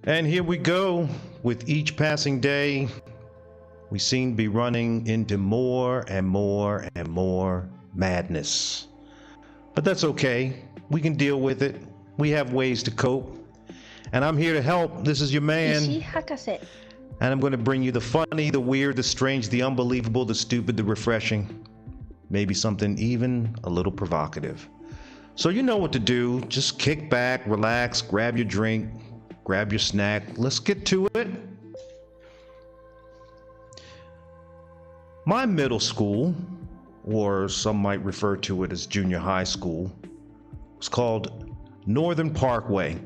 And here we go. With each passing day, we seem to be running into more and more and more madness. But that's okay. We can deal with it. We have ways to cope. And I'm here to help. This is your man. Ishi Hakase. And I'm going to bring you the funny, the weird, the strange, the unbelievable, the stupid, the refreshing. Maybe something even a little provocative. So you know what to do. Just kick back, relax, grab your drink, grab your snack. Let's get to it. My middle school, or some might refer to it as junior high school, was called Northern Parkway.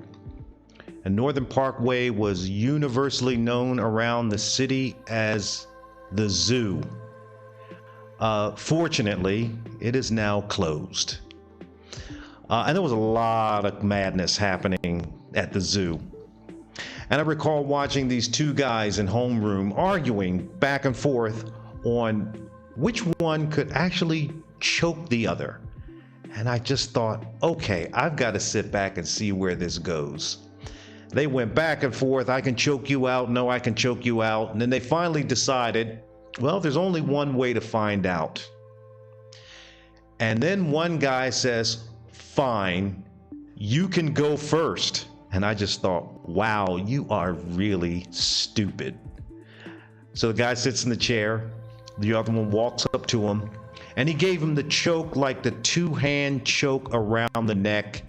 And Northern Parkway was universally known around the city as the zoo. Fortunately, it is now closed. And there was a lot of madness happening at the zoo. And I recall watching these two guys in homeroom arguing back and forth on which one could actually choke the other. And I just thought, okay, I've got to sit back and see where this goes. They went back and forth. I can choke you out. No, I can choke you out. And then they finally decided, well, there's only one way to find out. And then one guy says, fine, you can go first. And I just thought, wow, you are really stupid. So the guy sits in the chair. The other one walks up to him. And he gave him the choke, like the two-hand choke around the neck.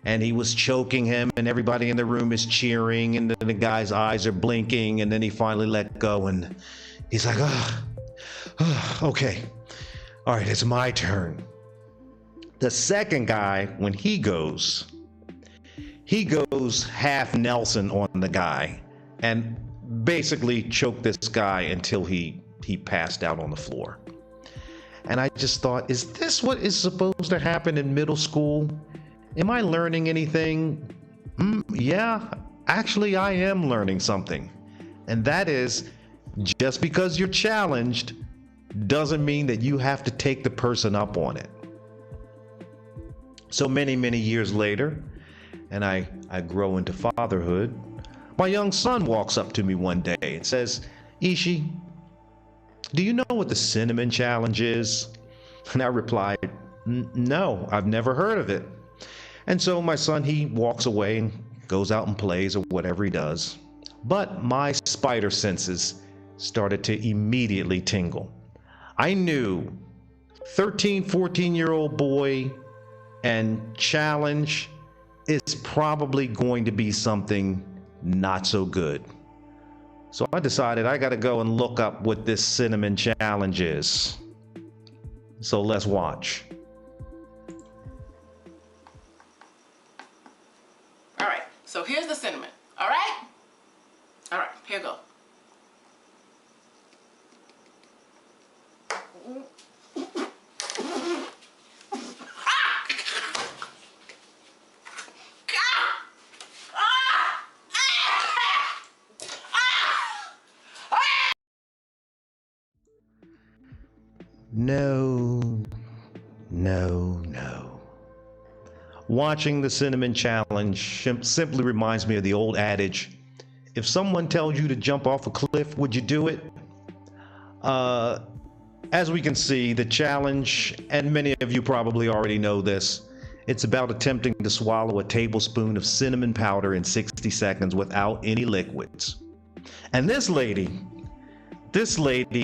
And he was choking him, and everybody in the room is cheering, and then the guy's eyes are blinking, and then he finally let go, and he's like, okay, all right, it's my turn. The second guy, when he goes half Nelson on the guy, and basically choked this guy until he passed out on the floor. And I just thought, is this what is supposed to happen in middle school? Am I learning anything? Yeah, actually I am learning something. And that is, just because you're challenged doesn't mean that you have to take the person up on it. So many, many years later, and I grow into fatherhood, my young son walks up to me one day and says, Ishi, do you know what the cinnamon challenge is? And I replied, no, I've never heard of it. And so my son, he walks away and goes out and plays or whatever he does. But my spider senses started to immediately tingle. I knew 13, 14-year-old boy and challenge is probably going to be something not so good. So I decided I got to go and look up what this cinnamon challenge is. So let's watch. So here's the cinnamon, all right? All right, here you go. No. Watching the cinnamon challenge simply reminds me of the old adage, if someone tells you to jump off a cliff, would you do it? As we can see, the challenge, and many of you probably already know this, it's about attempting to swallow a tablespoon of cinnamon powder in 60 seconds without any liquids. And this lady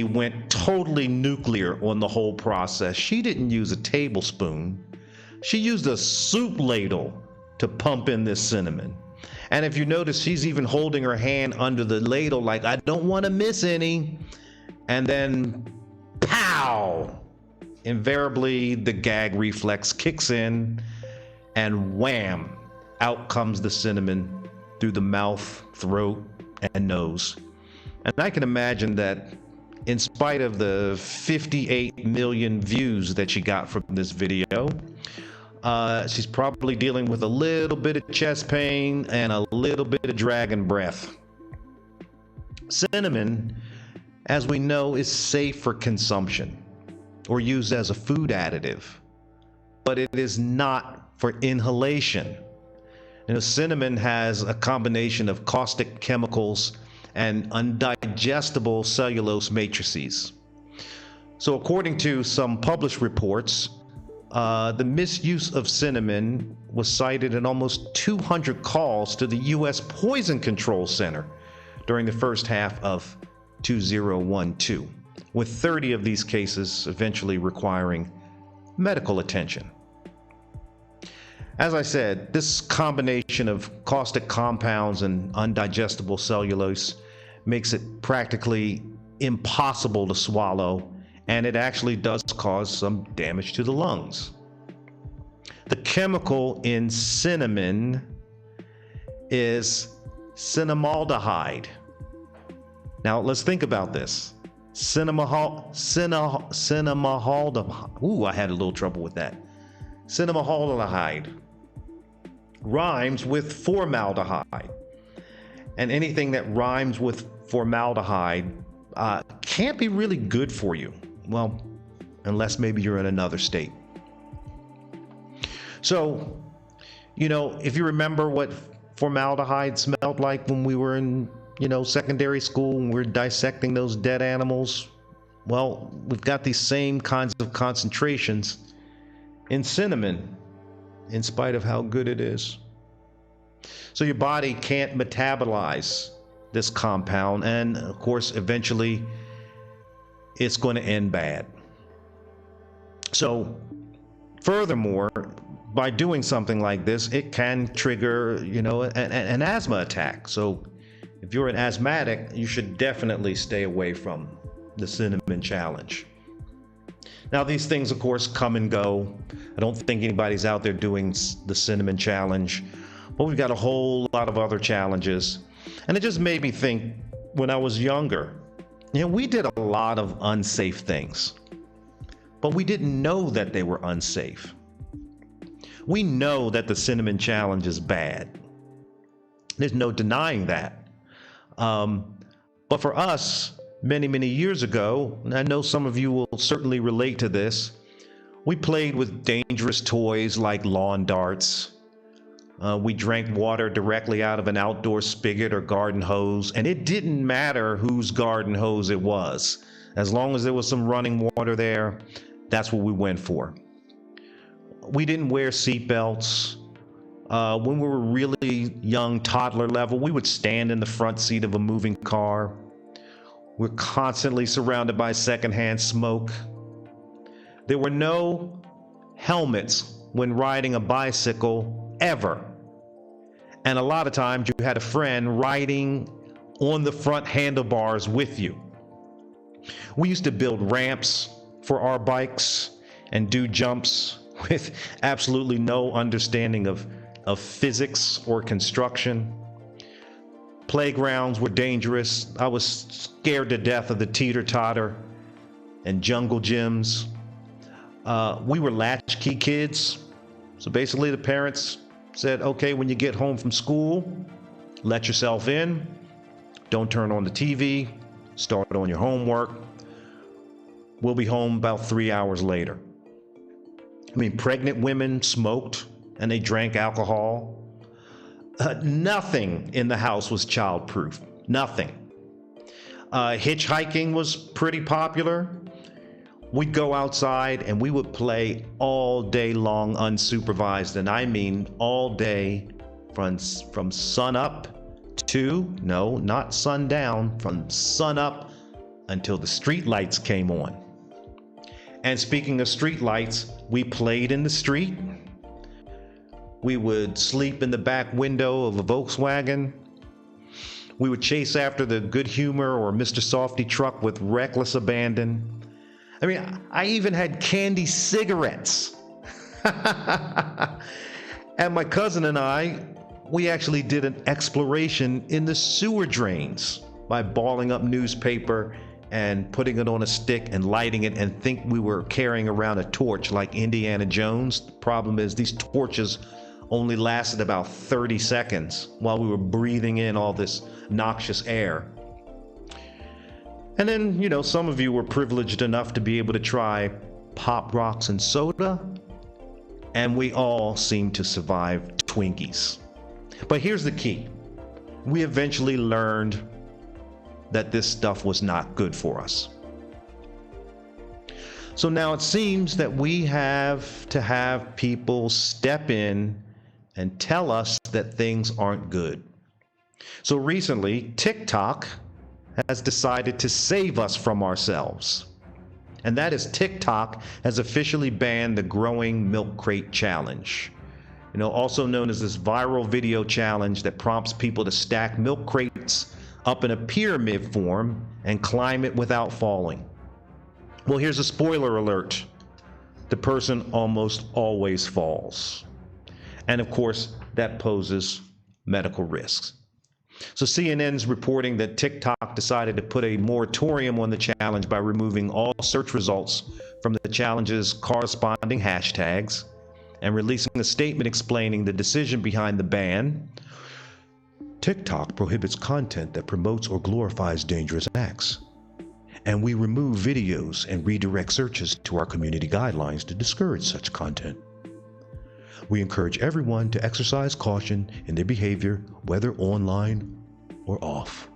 went totally nuclear on the whole process. She didn't use a tablespoon. She used a soup ladle to pump in this cinnamon. And if you notice, she's even holding her hand under the ladle like, I don't want to miss any. And then, pow! Invariably, the gag reflex kicks in, and wham! Out comes the cinnamon through the mouth, throat, and nose. And I can imagine that in spite of the 58 million views that she got from this video, she's probably dealing with a little bit of chest pain and a little bit of dragon breath. Cinnamon, as we know, is safe for consumption or used as a food additive, but it is not for inhalation. Cinnamon has a combination of caustic chemicals and undigestible cellulose matrices. So according to some published reports, the misuse of cinnamon was cited in almost 200 calls to the U.S. Poison Control Center during the first half of 2012, with 30 of these cases eventually requiring medical attention. As I said, this combination of caustic compounds and undigestible cellulose makes it practically impossible to swallow, and it actually does cause some damage to the lungs. The chemical in cinnamon is cinnamaldehyde. Now let's think about this. Cinnamaldehyde. Ooh, I had a little trouble with that. Cinnamaldehyde rhymes with formaldehyde. And anything that rhymes with formaldehyde can't be really good for you. Well, unless maybe you're in another state. So, if you remember what formaldehyde smelled like when we were in, secondary school, when we were dissecting those dead animals, well, we've got these same kinds of concentrations in cinnamon, in spite of how good it is. So your body can't metabolize this compound, and of course, eventually, it's going to end bad. So, furthermore, by doing something like this, it can trigger, an asthma attack. So, if you're an asthmatic, you should definitely stay away from the cinnamon challenge. Now, these things, of course, come and go. I don't think anybody's out there doing the cinnamon challenge, but we've got a whole lot of other challenges. And it just made me think, when I was younger, we did a lot of unsafe things, but we didn't know that they were unsafe. We know that the cinnamon challenge is bad. There's no denying that. But for us, many, many years ago, and I know some of you will certainly relate to this, we played with dangerous toys like lawn darts. We drank water directly out of an outdoor spigot or garden hose, and it didn't matter whose garden hose it was. As long as there was some running water there, that's what we went for. We didn't wear seatbelts. When we were really young, toddler level, we would stand in the front seat of a moving car. We're constantly surrounded by secondhand smoke. There were no helmets when riding a bicycle ever. And a lot of times you had a friend riding on the front handlebars with you. We used to build ramps for our bikes and do jumps with absolutely no understanding of physics or construction. Playgrounds were dangerous. I was scared to death of the teeter-totter and jungle gyms. We were latchkey kids. So basically the parents said, okay, when you get home from school, let yourself in. Don't turn on the TV. Start on your homework. We'll be home about 3 hours later. Pregnant women smoked and they drank alcohol. Nothing in the house was childproof. Nothing. Hitchhiking was pretty popular. We'd go outside and we would play all day long unsupervised, and I mean all day from sun up to, no, not sundown, from sun up until the street lights came on. And speaking of street lights, we played in the street. We would sleep in the back window of a Volkswagen. We would chase after the Good Humor or Mr. Softy truck with reckless abandon. I even had candy cigarettes. And my cousin and I, we actually did an exploration in the sewer drains by balling up newspaper and putting it on a stick and lighting it and think we were carrying around a torch like Indiana Jones. The problem is these torches only lasted about 30 seconds while we were breathing in all this noxious air. And then, some of you were privileged enough to be able to try Pop Rocks and soda, and we all seemed to survive Twinkies. But here's the key. We eventually learned that this stuff was not good for us. So now it seems that we have to have people step in and tell us that things aren't good. So recently, TikTok has decided to save us from ourselves. And that is, TikTok has officially banned the growing milk crate challenge. Also known as this viral video challenge that prompts people to stack milk crates up in a pyramid form and climb it without falling. Well, here's a spoiler alert. The person almost always falls. And of course, that poses medical risks. So CNN's reporting that TikTok decided to put a moratorium on the challenge by removing all search results from the challenge's corresponding hashtags and releasing a statement explaining the decision behind the ban. TikTok prohibits content that promotes or glorifies dangerous acts. And we remove videos and redirect searches to our community guidelines to discourage such content. We encourage everyone to exercise caution in their behavior, whether online or off.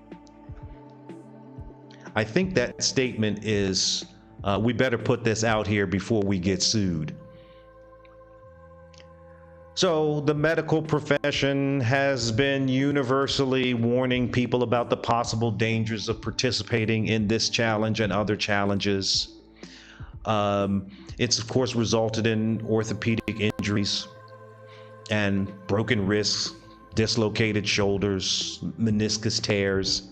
I think that statement is, we better put this out here before we get sued. So the medical profession has been universally warning people about the possible dangers of participating in this challenge and other challenges. It's of course resulted in orthopedic injuries and broken wrists, dislocated shoulders, meniscus tears,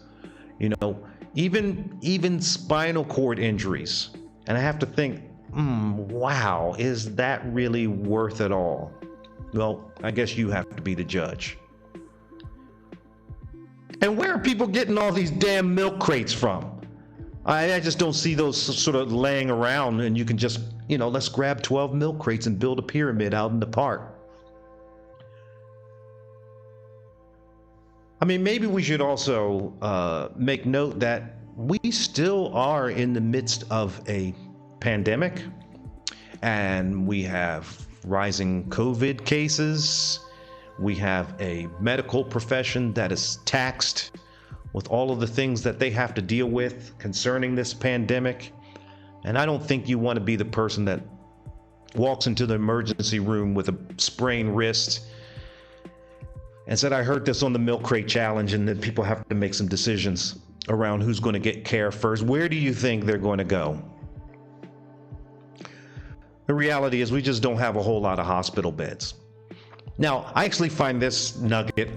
even spinal cord injuries. And I have to think, wow, is that really worth it all? Well, I guess you have to be the judge. And where are people getting all these damn milk crates from? I just don't see those sort of laying around and you can just, let's grab 12 milk crates and build a pyramid out in the park. I mean, maybe we should also make note that we still are in the midst of a pandemic, and we have rising COVID cases. We have a medical profession that is taxed with all of the things that they have to deal with concerning this pandemic. And I don't think you want to be the person that walks into the emergency room with a sprained wrist and said, I heard this on the milk crate challenge, and then people have to make some decisions around who's going to get care first. Where do you think they're going to go? The reality is we just don't have a whole lot of hospital beds. Now, I actually find this nugget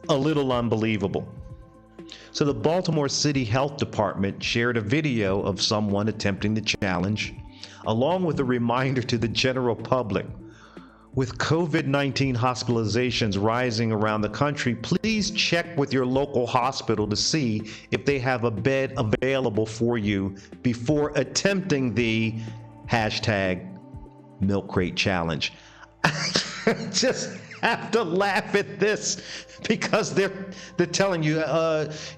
a little unbelievable. So the Baltimore City Health Department shared a video of someone attempting the challenge, along with a reminder to the general public. With COVID-19 hospitalizations rising around the country, please check with your local hospital to see if they have a bed available for you before attempting the hashtag milk crate challenge. I just have to laugh at this because they're telling you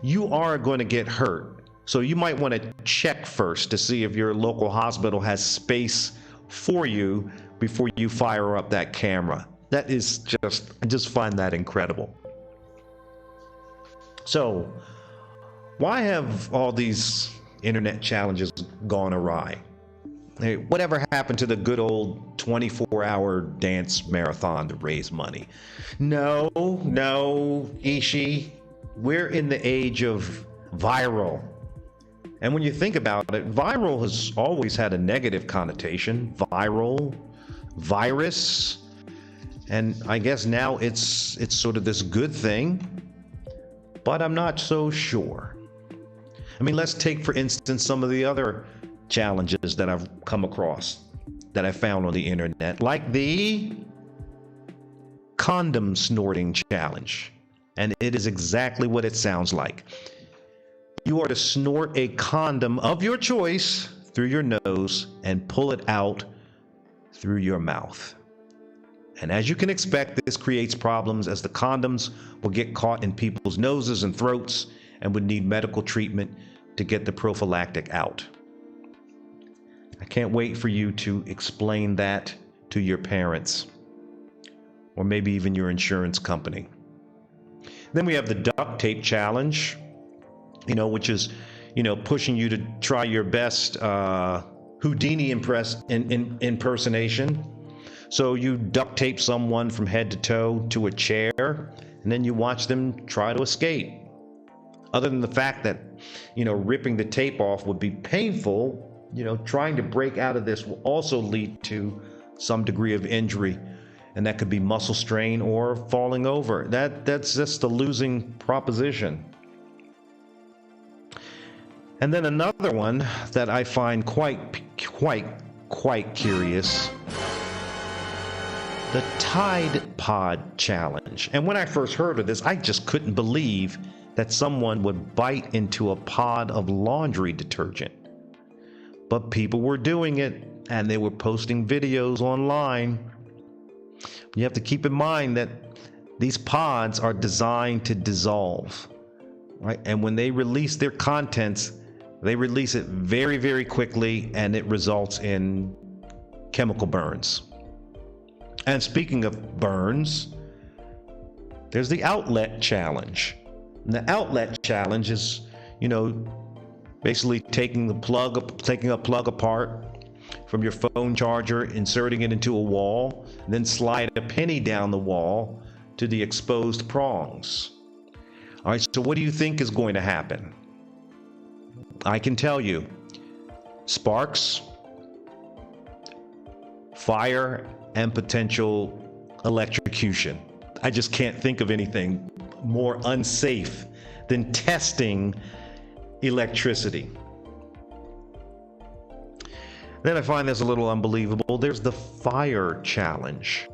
you are going to get hurt. So you might want to check first to see if your local hospital has space for you before you fire up that camera. That is I just find that incredible. So why have all these internet challenges gone awry? Hey, whatever happened to the good old 24-hour dance marathon to raise money? No, Ishi. We're in the age of viral. And when you think about it, viral has always had a negative connotation. Viral, virus. And I guess now it's sort of this good thing. But I'm not so sure. I mean, let's take, for instance, some of the other challenges that I've come across, that I found on the internet, like the Condom Snorting challenge. And it is exactly what it sounds like. You are to snort a condom of your choice through your nose and pull it out through your mouth. And as you can expect, this creates problems as the condoms will get caught in people's noses and throats and would need medical treatment to get the prophylactic out. I can't wait for you to explain that to your parents, or maybe even your insurance company. Then we have the duct tape challenge, which is, pushing you to try your best Houdini impersonation. So you duct tape someone from head to toe to a chair, and then you watch them try to escape. Other than the fact that, ripping the tape off would be painful, trying to break out of this will also lead to some degree of injury, and that could be muscle strain or falling over. That's just a losing proposition. And then another one that I find quite curious, the Tide Pod Challenge. And when I first heard of this, I just couldn't believe that someone would bite into a pod of laundry detergent. But people were doing it, and they were posting videos online. You have to keep in mind that these pods are designed to dissolve, right? And when they release their contents, they release it very, very quickly, and it results in chemical burns. And speaking of burns, there's the outlet challenge. And the outlet challenge is, basically taking a plug apart from your phone charger, inserting it into a wall, and then slide a penny down the wall to the exposed prongs. All right, so what do you think is going to happen? I can tell you, sparks, fire, and potential electrocution. I just can't think of anything more unsafe than testing electricity. Then I find this a little unbelievable. There's the fire challenge,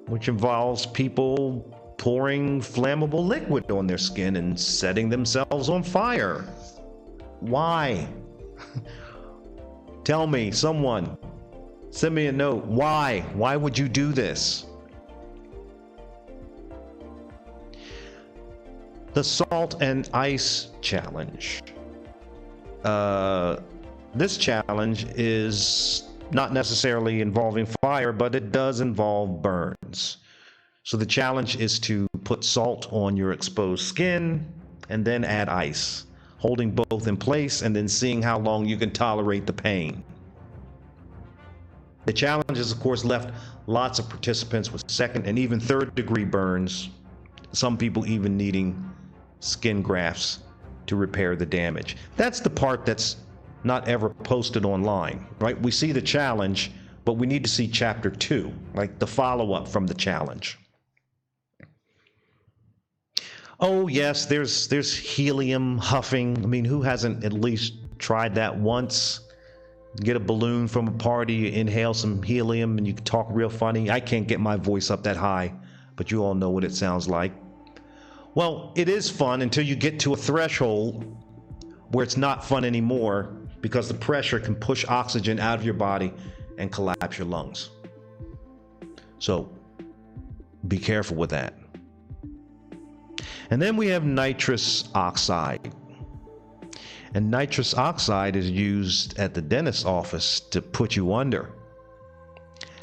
which involves people pouring flammable liquid on their skin and setting themselves on fire. Why? Tell me, someone, send me a note. Why? Why would you do this? The salt and ice challenge. This challenge is not necessarily involving fire, but it does involve burns. So the challenge is to put salt on your exposed skin and then add ice, holding both in place and then seeing how long you can tolerate the pain. The challenge has, of course, left lots of participants with second and even third degree burns, some people even needing skin grafts to repair the damage. That's the part that's not ever posted online, right? We see the challenge, but we need to see chapter 2, like the follow-up from the challenge. Oh yes, there's helium huffing. I mean, who hasn't at least tried that once? Get a balloon from a party, inhale some helium, and you can talk real funny. I can't get my voice up that high, but you all know what it sounds like. Well, it is fun until you get to a threshold where it's not fun anymore, because the pressure can push oxygen out of your body and collapse your lungs. So be careful with that. And then we have nitrous oxide. And nitrous oxide is used at the dentist's office to put you under.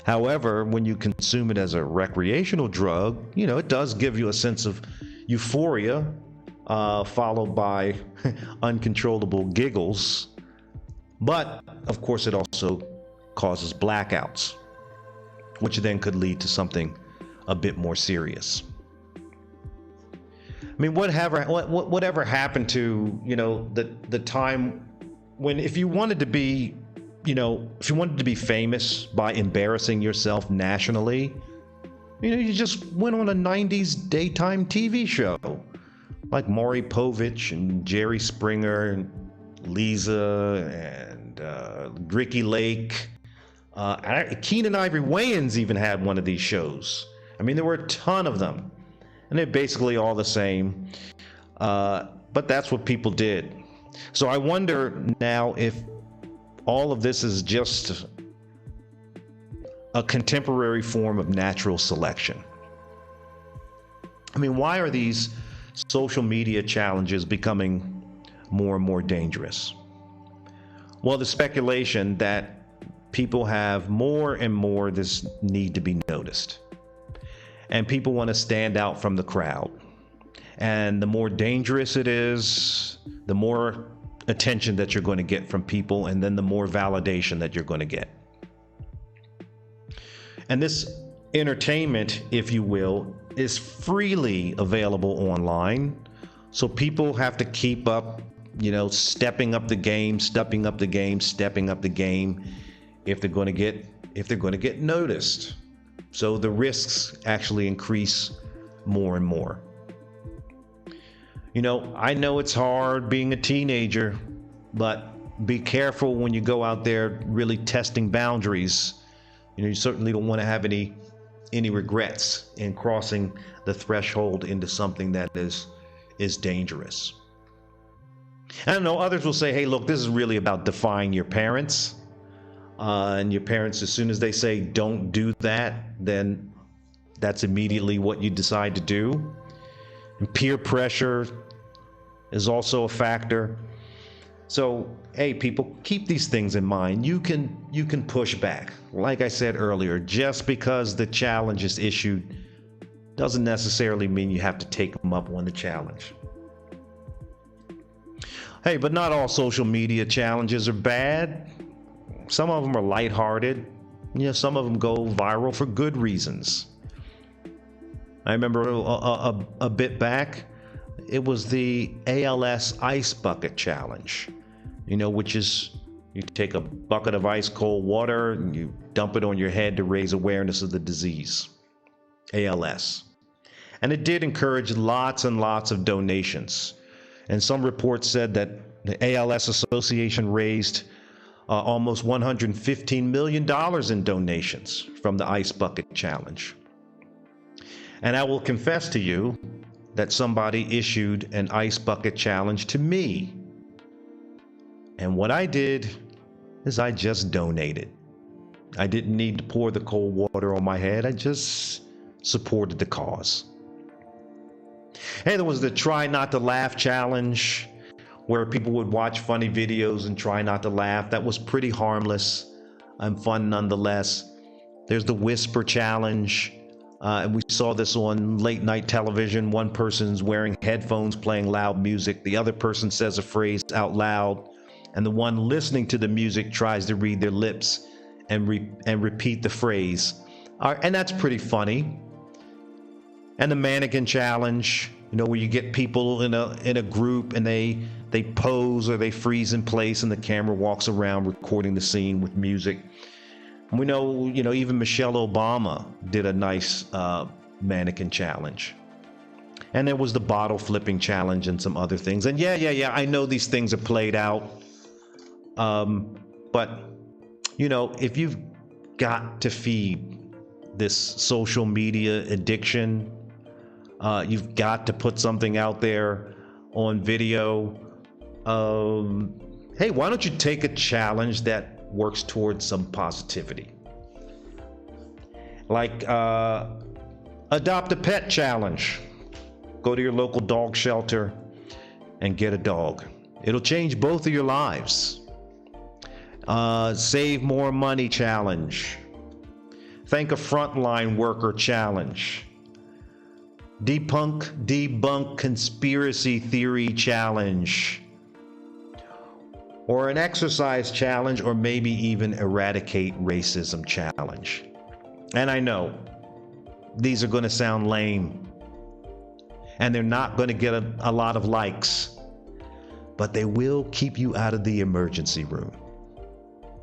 However, when you consume it as a recreational drug, it does give you a sense of euphoria, followed by uncontrollable giggles. But, of course, it also causes blackouts, which then could lead to something a bit more serious. I mean, whatever happened to, the time when if you wanted to be famous by embarrassing yourself nationally, you just went on a 90s daytime TV show like Maury Povich and Jerry Springer and Lisa and Ricky Lake. Keenan Ivory Wayans even had one of these shows. I mean, there were a ton of them, and they're basically all the same. But that's what people did. So I wonder now if all of this is just a contemporary form of natural selection. I mean, why are these social media challenges becoming more and more dangerous? Well, the speculation that people have more and more this need to be noticed, and people want to stand out from the crowd, And the more dangerous it is, the more attention that you're going to get from people, and then the more validation that you're going to get. And this entertainment, if you will, is freely available online. So people have to keep up, stepping up the game if they're going to get noticed. So the risks actually increase more and more. I know it's hard being a teenager, but be careful when you go out there really testing boundaries. You certainly don't want to have any regrets in crossing the threshold into something that is dangerous. I don't know, others will say, hey, look, this is really about defying your parents. And your parents, as soon as they say don't do that, then that's immediately what you decide to do. And peer pressure is also a factor. So, hey, people, keep these things in mind. You can push back. Like I said earlier, just because the challenge is issued doesn't necessarily mean you have to take them up on the challenge. Hey, but not all social media challenges are bad. Some of them are lighthearted. Some of them go viral for good reasons. I remember a bit back, it was the ALS Ice Bucket Challenge, which is you take a bucket of ice cold water and you dump it on your head to raise awareness of the disease, ALS. And it did encourage lots and lots of donations. And some reports said that the ALS Association raised almost $115 million in donations from the Ice Bucket Challenge. And I will confess to you that somebody issued an Ice Bucket Challenge to me. And what I did is I just donated. I didn't need to pour the cold water on my head. I just supported the cause. Hey, there was the Try Not to Laugh Challenge, where people would watch funny videos and try not to laugh. That was pretty harmless and fun nonetheless. There's the Whisper Challenge. And we saw this on late night television. One person's wearing headphones playing loud music. The other person says a phrase out loud, and the one listening to the music tries to read their lips and repeat the phrase. And that's pretty funny. And the Mannequin Challenge, where you get people in a group and they pose or they freeze in place and the camera walks around recording the scene with music. And we know, even Michelle Obama did a nice mannequin challenge. And there was the bottle flipping challenge and some other things. And yeah, I know these things are played out. But, if you've got to feed this social media addiction, you've got to put something out there on video. Hey, why don't you take a challenge that works towards some positivity? Like Adopt a Pet Challenge. Go to your local dog shelter and get a dog. It'll change both of your lives. Save More Money Challenge. Thank a Frontline Worker Challenge. Debunk Conspiracy Theory Challenge. Or an exercise challenge, or maybe even eradicate racism challenge. And I know these are going to sound lame, and they're not going to get a lot of likes, but they will keep you out of the emergency room.